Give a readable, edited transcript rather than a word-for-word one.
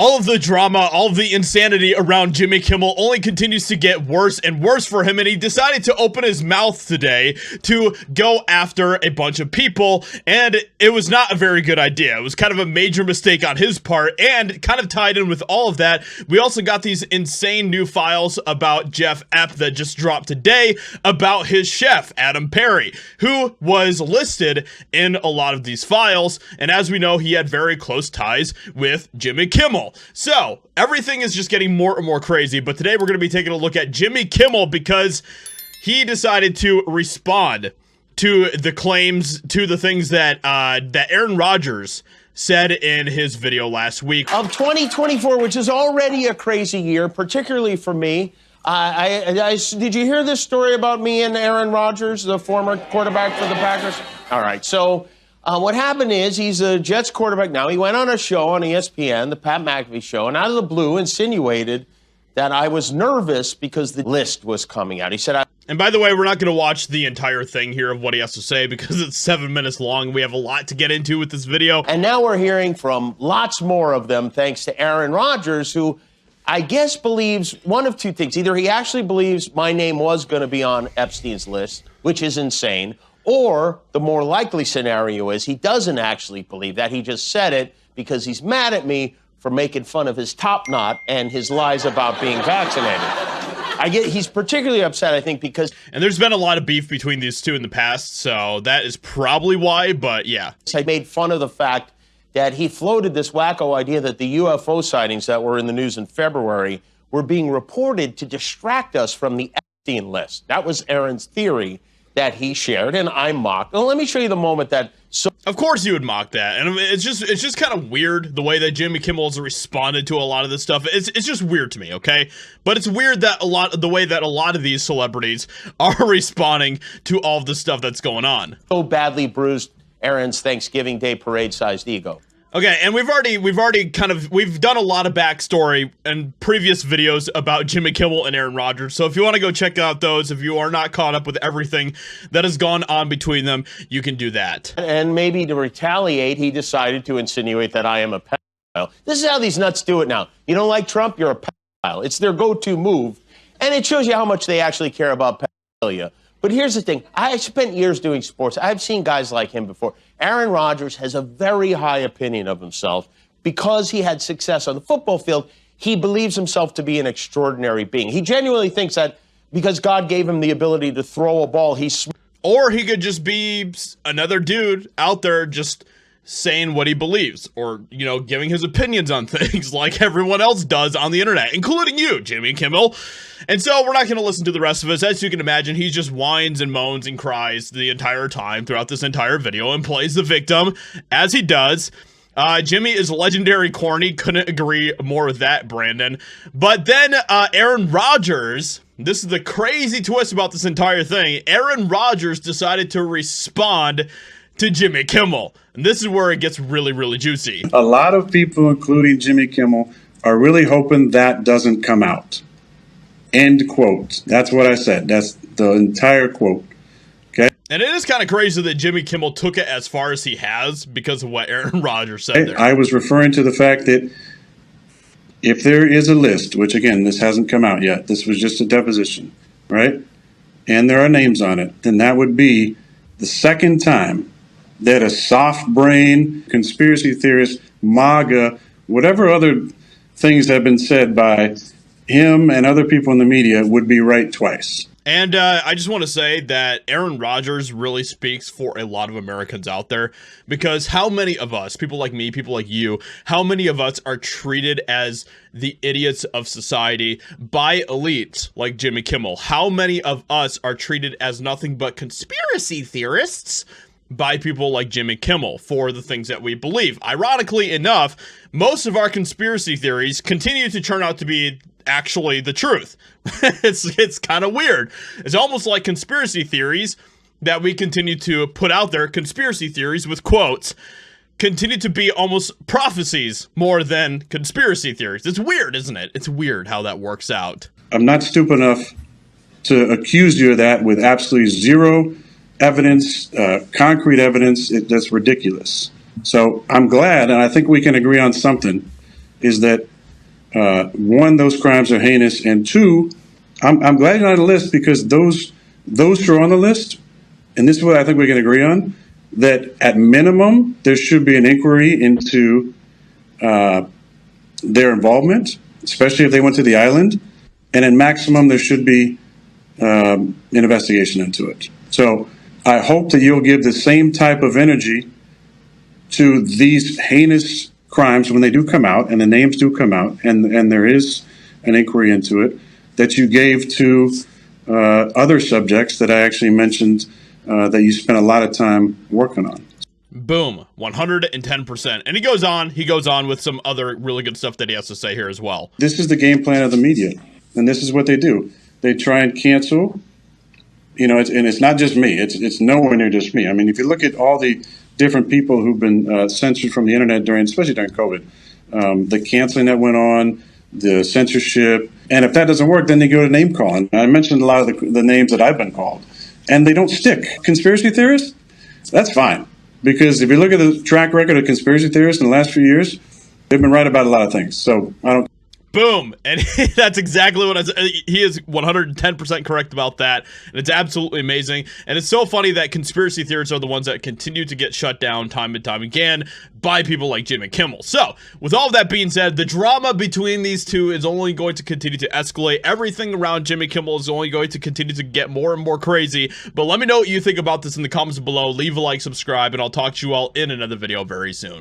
All of the drama, all of the insanity around Jimmy Kimmel only continues to get worse and worse for him, and he decided to open his mouth today to go after a bunch of people, and it was not a very good idea. It was kind of a major mistake on his part, and kind of tied in with all of that, we also got these insane new files about Jeff Epp that just dropped today about his chef, Adam Perry, who was listed in a lot of these files, and as we know, he had very close ties with Jimmy Kimmel. So everything is just getting more and more crazy, but today we're going to be taking a look at Jimmy Kimmel because he decided to respond to the claims, to the things that that Aaron Rodgers said in his video last week. Of 2024, which is already a crazy year, particularly for me. Did you hear this story about me and Aaron Rodgers, the former quarterback for the Packers? All right, so what happened is he's a Jets quarterback now. He went on a show on ESPN, the Pat McAfee show, and out of the blue insinuated that I was nervous because the list was coming out. He said, and by the way, we're not going to watch the entire thing here of what he has to say because it's 7 minutes long. We have a lot to get into with this video. And now we're hearing from lots more of them thanks to Aaron Rodgers, who I guess believes one of two things. Either he actually believes my name was going to be on Epstein's list, which is insane, or the more likely scenario is he doesn't actually believe that. He just said it because he's mad at me for making fun of his top knot and his lies about being vaccinated. He's particularly upset, I think, because... And there's been a lot of beef between these two in the past, so that is probably why, but yeah. I made fun of the fact that he floated this wacko idea that the UFO sightings that were in the news in February were being reported to distract us from the Epstein list. That was Aaron's theory that he shared, and I mocked. Well, let me show you the moment that... Of course you would mock that, and it's just kind of weird the way that Jimmy Kimmel has responded to a lot of this stuff. It's just weird to me, okay? But it's weird that the way that a lot of these celebrities are responding to all of the stuff that's going on. So badly bruised Aaron's Thanksgiving Day parade-sized ego. Okay, and we've done a lot of backstory in previous videos about Jimmy Kimmel and Aaron Rodgers. So if you want to go check out those, if you are not caught up with everything that has gone on between them, you can do that. And maybe to retaliate, he decided to insinuate that I am a pedophile. This is how these nuts do it now. You don't like Trump, you're a pedophile. It's their go-to move. And it shows you how much they actually care about pedophilia. But here's the thing. I spent years doing sports. I've seen guys like him before. Aaron Rodgers has a very high opinion of himself because he had success on the football field. He believes himself to be an extraordinary being. He genuinely thinks that because God gave him the ability to throw a ball, or he could just be another dude out there just saying what he believes, or, you know, giving his opinions on things like everyone else does on the internet, including you, Jimmy Kimmel. And so we're not going to listen to the rest of us. As you can imagine, he just whines and moans and cries the entire time throughout this entire video and plays the victim as he does. Jimmy is legendary corny. Couldn't agree more with that, Brandon. But then Aaron Rodgers, this is the crazy twist about this entire thing. Aaron Rodgers decided to respond to Jimmy Kimmel. And this is where it gets really, really juicy. A lot of people, including Jimmy Kimmel, are really hoping that doesn't come out. End quote. That's what I said. That's the entire quote. Okay. And it is kind of crazy that Jimmy Kimmel took it as far as he has because of what Aaron Rodgers said there. I was referring to the fact that if there is a list, which again, this hasn't come out yet, this was just a deposition, right? And there are names on it, then that would be the second time that a soft brain, conspiracy theorist, MAGA, whatever other things have been said by him and other people in the media would be right twice. And I just want to say that Aaron Rodgers really speaks for a lot of Americans out there, because how many of us, people like me, people like you, how many of us are treated as the idiots of society by elites like Jimmy Kimmel? How many of us are treated as nothing but conspiracy theorists by people like Jimmy Kimmel for the things that we believe? Ironically enough, most of our conspiracy theories continue to turn out to be actually the truth. It's kind of weird. It's almost like conspiracy theories that we continue to put out there, conspiracy theories with quotes, continue to be almost prophecies more than conspiracy theories. It's weird, isn't it? It's weird how that works out. I'm not stupid enough to accuse you of that with absolutely zero evidence, concrete evidence. That's ridiculous. So I'm glad, and I think we can agree on something, is that one, those crimes are heinous, and two, I'm glad you're on the list because those who are on the list, and this is what I think we can agree on, that at minimum there should be an inquiry into their involvement, especially if they went to the island, and at maximum there should be an investigation into it. So I hope that you'll give the same type of energy to these heinous crimes when they do come out, and the names do come out, and there is an inquiry into it, that you gave to other subjects that I actually mentioned that you spent a lot of time working on. Boom, 110%. And he goes on with some other really good stuff that he has to say here as well. This is the game plan of the media, and this is what they do. They try and cancel, and it's not just me. It's nowhere near just me. I mean, if you look at all the different people who've been censored from the internet especially during COVID, the canceling that went on, the censorship, and if that doesn't work, then they go to name calling. I mentioned a lot of the names that I've been called, and they don't stick. Conspiracy theorists, that's fine, because if you look at the track record of conspiracy theorists in the last few years, they've been right about a lot of things. So I don't. Boom. And that's exactly what I said. He is 110% correct about that. And it's absolutely amazing. And it's so funny that conspiracy theorists are the ones that continue to get shut down time and time again by people like Jimmy Kimmel. So, with all of that being said, the drama between these two is only going to continue to escalate. Everything around Jimmy Kimmel is only going to continue to get more and more crazy. But let me know what you think about this in the comments below. Leave a like, subscribe, and I'll talk to you all in another video very soon.